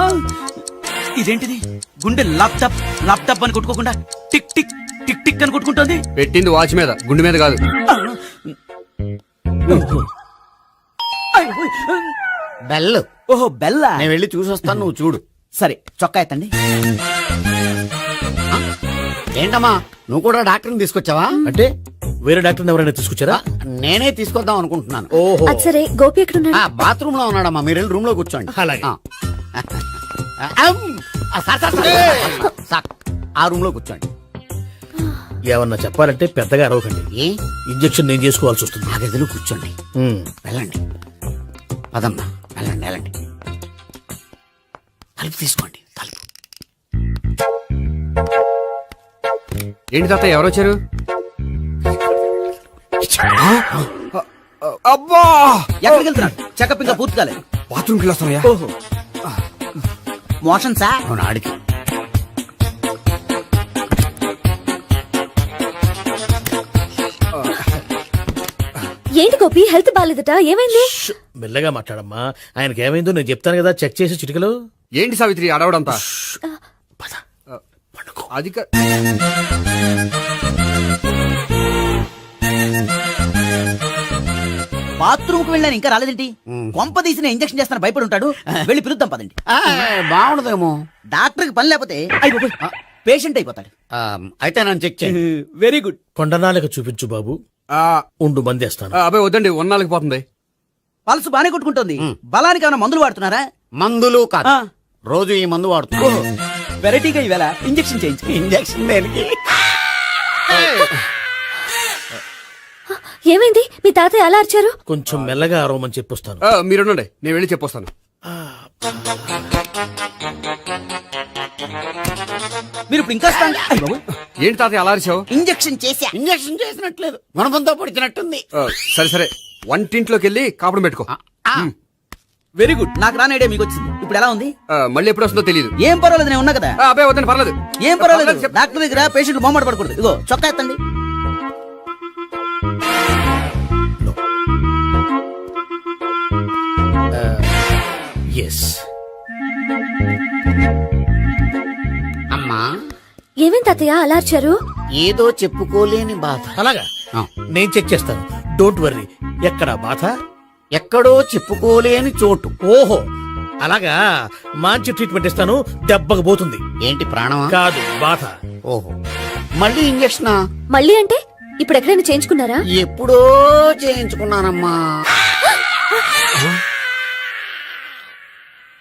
ఇదేంటిది? గుండె లాప్టాప్ లాప్టాప్ అని కొట్టుకోకుండా టిక్ టిక్ టిక్ టిక్ అని కొట్టుకుంటుంది. పెట్టింది వాచ్ మీద, గుండె మీద కాదు. బెల్. ఓహో, బెల్లా. నేను వెళ్ళి చూసొస్తాను, నువ్వు చూడు. సరే, చొక్కా ఎత్తండి. ఏంటమ్మా, నువ్వు కూడా డాక్టర్ని తీసుకొచ్చావా? అంటే వేరే డాక్టర్ ఎవరైనా తీసుకొచ్చారా? నేనే తీసుకొద్దాం అనుకుంటున్నాను. ఓహో, అది సరే, గోపి ఎక్కడున్నాడు? బాత్రూమ్ లో ఉన్నాడమ్మా, మీరు వెళ్ళి రూమ్ లో కూర్చోండి. అలాగే. సార్, ఆ రూమ్ లో కూర్చోండి. ఏమన్నా చెప్పాలంటే పెద్దగా అరవకండి. ఏ ఇంజెక్షన్ నేను చేసుకోవాల్సి వస్తుంది. ఆ గదిలో కూర్చోండి. వెళ్ళండి, పదమ్మా, వెళ్ళండి వెళ్ళండి. తలుపు తీసుకోండి, తలుపు. ఏంటి తాత ఎవరు వచ్చారు? అబ్బా, ఎక్కడికి వెళ్తున్నాడు? చెకప్ ఇంకా పూర్తి కాలేదు. బాత్రూమ్కి వెళ్ళొస్తానయ్యా. ఓహో, మోషన్ సార్. అవును, ఆడికి. ఏంటి గోపి, హెల్త్ బాగాలేదట, ఏమైంది? మెల్లగా మాట్లాడమ్మా. ఆయనకి ఏమైందో నేను చెప్తాను కదా, చెక్ చేసి చిటికలు. ఏంటి సావిత్రి అడవడంతా? అది బాత్రూమ్ కు వెళ్ళాను, ఇంకా రాలేదేంటి? కొంప తీసిన ఇంజక్షన్ చేస్తాను భయపడి ఉంటాడు. వెళ్ళి పిలుద్దాం పదండి. బాగుండదేమో. డాక్టర్ కి పని లేకపోతే పేషెంట్ అయిపోతాడు. అయితే నన్ను చెక్ చేయండి. Very good. కొండనాలకు చూపించు బాబు, ఉండు మందేస్తాను. అబ్బాయి వద్దండి, ఉన్నాళ్ళకి పోతుంది. పల్స్ బానే కొట్టుకుంటుంది. బలానికి ఏమైనా మందులు వాడుతున్నారా? మందులు కాదు, రోజు ఈ మందు వాడుతున్నా. వెరైటీగా ఈవేళ ఇంజక్షన్ చేయించు. ఇంజక్షన్ దేనికి? ఏమైంది? మీ తాతయ్య అలా అరిచారు? కొంచెం మెల్లగా అరవమని చెప్పొస్తాను. మీరుండండి, నేను వెళ్ళి చెప్పొస్తాను. మీరు ఇప్పుడు ఇంకా ఏంటి తాతయ్య అలా అరిచావు? ఇంజక్షన్ చేసా. ఇంజక్షన్ చేసినట్లేదు, గుణపంతో పొడిచినట్టుంది. సరే సరే, వంటింట్లోకి వెళ్ళి కాపుడు పెట్టుకో. Very good. నాకు రాని ఐడియా మీకు వచ్చింది. ఇప్పుడు ఎలా ఉంది? మళ్ళీ ఎప్పుడు వస్తుందో తెలియదు. ఏం పర్వాలేదు, నేను ఉన్నా కదా. అబ్బాయి వద్దండి, పర్లేదు. ఏం పర్వాలేదు. డాక్టర్ దగ్గర పేషెంట్ మొహమాట పడకూడదు. ఇగో చొక్కా ఎత్తండి. ఎస్. అమ్మా, ఏమేం తాతయ్య అలా అరిచారు? ఏదో చెప్పుకోలేని బాధ. అలాగా, నేను చెక్ చేస్తాను. Don't worry. ఎక్కడ బాధ? ఎక్కడో చెప్పుకోలేని చోటు. ఓహో, అలాగా. మంచి ట్రీట్మెంట్ ఇస్తాను, దెబ్బకు పోతుంది. ఏంటి, ప్రాణమా? కాదు, బాధ. ఓహో, మళ్ళీ ఇంజక్షనా? మళ్ళీ అంటే ఇప్పుడు ఎక్కడైనా చేయించుకున్నారా? ఎప్పుడో చేయించుకున్నానమ్మా.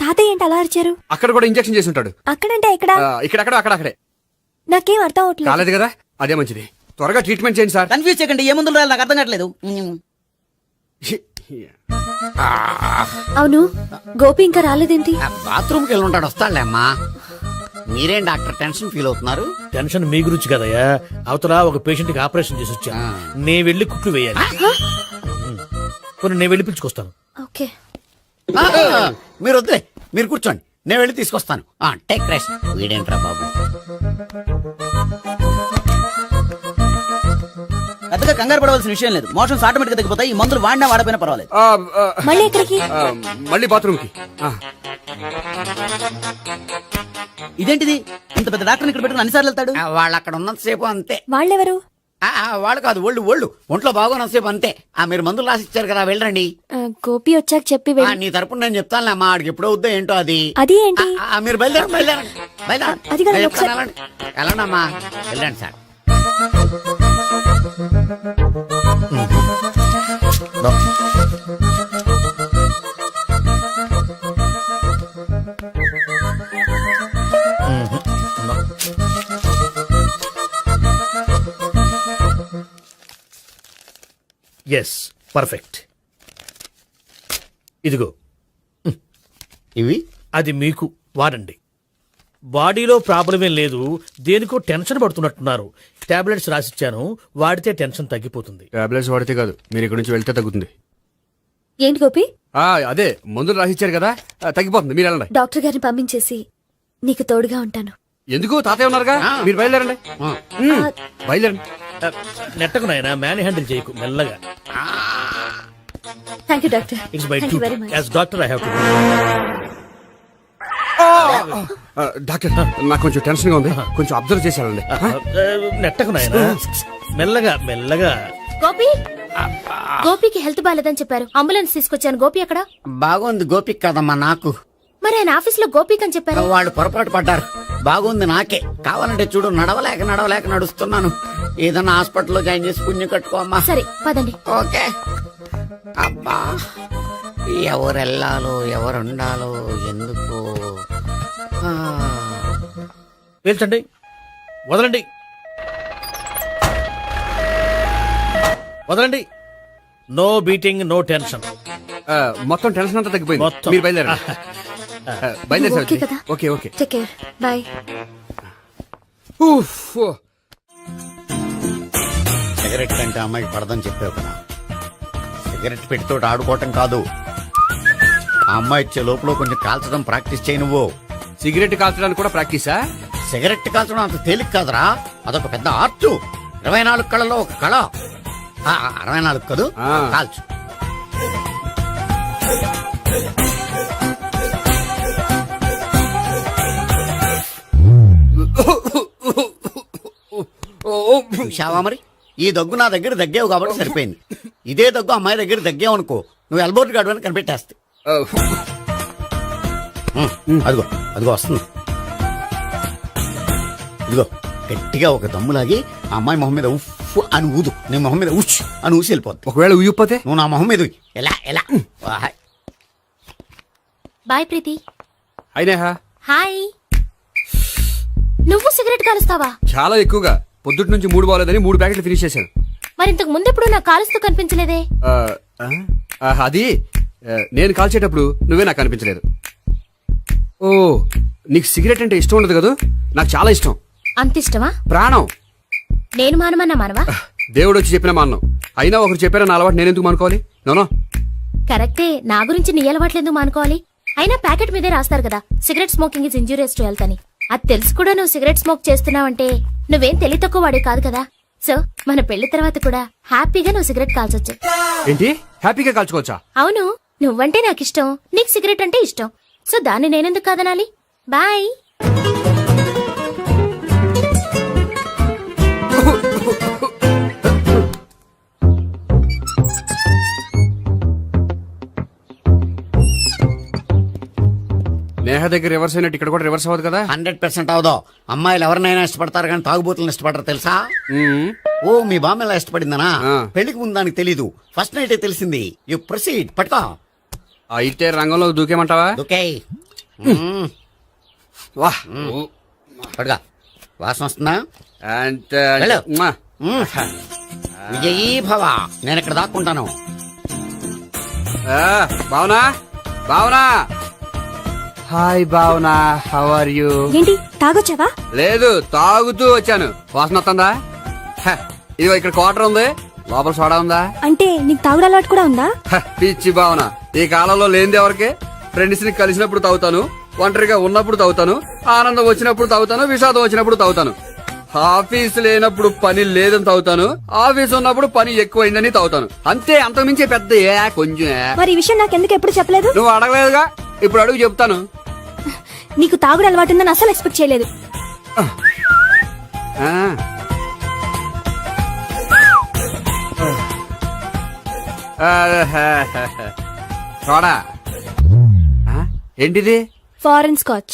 తాతయ్య ఏంటి అలా అరిచారు? అక్కడ కూడా ఇంజక్షన్ చేసి ఉంటాడు. అక్కడంటే ఎక్కడ? ఇక్కడక్కడ అక్కడక్కడే. నాకేం అర్థం అవట్లేదు. కాలేదు కదా, అదే మంచిది. త్వరగా ట్రీట్మెంట్ చేయండి సార్. కన్ఫ్యూజ్ చేయకండి. ఏ మందులు రాయాలి నాకు అర్థం కావట్లేదు. అవును, గోపి ఇంకా రాలేదేంటి? బాత్రూమ్కి వెళ్ళి ఉంటాడు, వస్తాడులే అమ్మా. మీరేం డాక్టర్ టెన్షన్ ఫీల్ అవుతున్నారు? టెన్షన్ మీ గురించి కదయ్యా. అవతల ఒక పేషెంట్ కి ఆపరేషన్ చేసి వచ్చా, నేను వెళ్ళి కుట్లు వేయాలి. కొన్ని నేను వెళ్ళి పిలుచుకొస్తాను. ఓకే. మీరు వద్దులే, మీరు కూర్చోండి, నేను వెళ్ళి తీసుకొస్తాను. Take rest. వీడేంట్రా బాబు, పెద్దగా కంగారు పడవలసిన విషయం లేదు. మోషన్స్ ఆటోమేటిక్ గా తగ్గిపోతాయి. ఈ మందులు వాడినా వాడపోయినా పర్వాలేదు. మళ్ళీ ఎక్కడికి? మళ్ళీ బాత్రూమ్కి. ఇదేంటిది, ఇంత పెద్ద డాక్టర్ ఇక్కడ పెట్టుకుని అన్నిసార్లు వెళ్తాడు? వాళ్ళు అక్కడ ఉన్నంతసేపు అంతే. వాళ్ళెవరు? వాళ్ళు కాదు ఒళ్ళు ఒంట్లో బాగోనంతసేపు అంతే. మీరు మందులు రాసి ఇచ్చారు కదా, వెళ్ళండి. గోపి వచ్చాక చెప్పి నీ తరపున నేను చెప్తానులే అమ్మా, ఆడికి ఎప్పుడో వద్దో ఏంటో అది. అది ఏంటి? మీరు బయలుదేరండి. అది కాదు, నేను ఒకసారి- చెప్తాను, వెళ్ళండి అమ్మా, వెళ్ళండి సార్. Yes, perfect. ఇదిగో ఇవి అది మీకు వాడండి. బాడీలో ప్రాబ్లం ఏం లేదు, దేనికో టెన్షన్ పడుతున్నట్టున్నారు. టాబ్లెట్స్ రాసిచ్చాను, వాడితే టెన్షన్ తగ్గిపోతుంది. టాబ్లెట్స్ వాడితే కాదు, మీరు ఇక్కడి నుంచి వెళ్తే తగ్గుతుంది. ఏంటి గోపి? అదే మందులు రాసిచ్చారు కదా, తగ్గిపోతుంది. మీరు వెళ్ళండి. డాక్టర్ గారిని పంపించేసి నీకు తోడుగా ఉంటాను. ఎందుకు? తాతయ్య ఉన్నారుగా, మీరు బయలుదేరండి. బయలుదేరండి. నెట్టకు నాయనా, మ్యాన్ హ్యాండిల్ చేయకు, మెల్లగా. Thank you doctor. It's my thank you very much. As doctor I have to. Doctor, నాకు కొంచెం టెన్షన్ గా ఉంది, కొంచెం అబ్జర్వ్ చేసి వెళ్ళండి. నెట్టకు నాయనా, మెల్లగా మెల్లగా. గోపి, గోపికి హెల్త్ బాలేదని చెప్పారు, అంబులెన్స్ తీసుకొచ్చాను. గోపి ఎక్కడ? బాగుంది గోపిక్ కదమ్మా నాకు. మరి ఆయన ఆఫీస్ లో గోపిక్ అని చెప్పారు. వాళ్ళు పొరపాటు పడ్డారు. బాగుంది నాకే. కావాలంటే చూడు, నడవలేక నడుస్తున్నాను. ఏదన్నా హాస్పిటల్లో జాయిన్ చేసి పుణ్యం కట్టుకో అమ్మా. సరే పదండి. ఓకే. అబ్బా, ఎవరెళ్ళాలో ఎవరుండాలో ఎందుకు. పేల్చండి, వదలండి, వదలండి. No beating, no tension. మొత్తం టెన్షన్ అంతా తగ్గిపోయింది. మొత్తం. మీరు బయలుదేరండి. బయలుదేరి ఓకే కదా? Okay okay. Take care, bye. Cigarette కంటే అమ్మాయికి పడదని చెప్పావు కదా. సిగరెట్ పెట్టితో ఆడుకోవటం కాదు, ఆ అమ్మాయి ఇచ్చే లోపల కొంచెం కాల్చడం ప్రాక్టీస్ చేయి నువ్వు. సిగరెట్ కాల్చడానికి కూడా ప్రాక్టీసా? సిగరెట్ కాల్చడం అంత తేలిక కాదురా, అదొక పెద్ద ఆర్ట్. 24 కళలో ఒక కళ. 64 కదూ, కాల్చు. చూశావా మరి, ఈ దగ్గు నా దగ్గర దగ్గేవు కాబట్టి సరిపోయింది. ఇదే దగ్గు అమ్మాయి దగ్గర దగ్గేవు అనుకో, నువ్వు ఎల్బోర్డ్ గాడు అని కనిపెట్టేస్తే. అదిగో అదిగో వస్తుంది. ఇదిగో గట్టిగా ఒక దమ్ములాగి ఆ అమ్మాయి మొహం మీద ఉఫ్ అని ఊదు, నీ మొహం మీద ఉచ్ అని ఊసి వెళ్ళిపోద్ది. ఒకవేళ ఊయకపోతే నువ్వు నా మొహం మీద ఉయ్. ఎలా ఎలా. బాయ్ ప్రీతి. అయినా హాయ్. నువ్వు సిగరెట్ కాలుస్తావా? చాలా ఎక్కువగా. పొద్దుటి నుంచి 3 బాలేదని 3 ప్యాకెట్లు ఫినిష్ చేశాను. మరి ఇంతకు ముందెప్పుడు నాకు కాలుస్తూ కనిపించలేదే? అది నేను కాల్చేటప్పుడు నువ్వే నాకు అనిపించలేదు. ఓ, నీకు సిగరెట్ అంటే ఇష్టం ఉండదు కదా? నాకు చాలా ఇష్టం. అంత ఇష్టమా? ప్రాణం. నేను మానమన్నా మానవా? దేవుడు వచ్చి చెప్పిన మానం. అయినా ఒకరు చెప్పారా నా అలవాటు నేనెందుకు మానుకోవాలి? నోనో. కరెక్టే, నా గురించి నీ అలవాట్లెందుకు మానుకోవాలి? అయినా ప్యాకెట్ మీదే రాస్తారు కదా, cigarette smoking is injurious to health అని. అది తెలుసు కూడా నువ్వు సిగరెట్ స్మోక్ చేస్తున్నావంటే నువ్వేం తెలివి తక్కువ వాడే కాదు కదా. సో మన పెళ్లి తర్వాత కూడా హ్యాపీగా నువ్వు సిగరెట్ కాల్చొచ్చు. ఏంటి? హ్యాపీగా కాల్చుకోవచ్చా? అవును, నువ్వంటే నాకు ఇష్టం, నీకు సిగరెట్ అంటే ఇష్టం. సో దాన్ని నేనెందుకు కాదనాలి? బాయ్. నేహ దగ్గర రివర్స్ అయినట్టు ఇక్కడ కూడా రివర్స్ అవ్వదు కదా? 100% అవదో. అమ్మాయిలు ఎవరినైనా ఇష్టపడతారు కానీ తాగుబోతులను ఇష్టపడరు తెలుసా? ఓ, మీ బామ్మ ఎలా ఇష్టపడిందనా? పెళ్లికి ముందు దానికి తెలీదు, ఫస్ట్ నైటే తెలిసింది. You proceed. పట్టుకో. అయితే రంగంలో దూకేమంటావా? ఓకే. వాహ్, పట్టుగా. వాసన వస్తుందా? వెళ్ళు. విజయీ భవ. నేను ఇక్కడ దాక్కుంటాను. Bhavana, Bhavana. Hi Bhavana, how are you? ఏంటి తాగొచ్చావా? లేదు, తాగుతూ వచ్చాను. వాసన వస్తుందా? ఇదిగో ఇక్కడ క్వార్టర్ ఉంది, లోపల సోడా ఉందా? అంటే నీకు తాగుడు అలవాటు కూడా ఉందా? పిచ్చి భావన, ఈ కాలంలో లేనిది ఎవరికి? ఫ్రెండ్స్ ని కలిసినప్పుడు తాగుతాను, ఒంటరిగా ఉన్నప్పుడు తాగుతాను, ఆనందం వచ్చినప్పుడు తాగుతాను, విషాదం వచ్చినప్పుడు తాగుతాను. ఆఫీస్ లేనప్పుడు పని లేదని తాగుతాను, ఆఫీస్ ఉన్నప్పుడు పని ఎక్కువైందని తాగుతాను. అంతే, అంతకుమించే పెద్ద కొంచెం. మరి ఈ విషయం నాకెందుకు ఎప్పుడు చెప్పలేదు? నువ్వు అడగలేదుగా, ఇప్పుడు అడుగు చెప్తాను. నీకు తాగుడు అలవాటు ఉందని అసలు ఎక్స్పెక్ట్ చేయలేదు. సోడా ఏంటిది? Foreign scotch.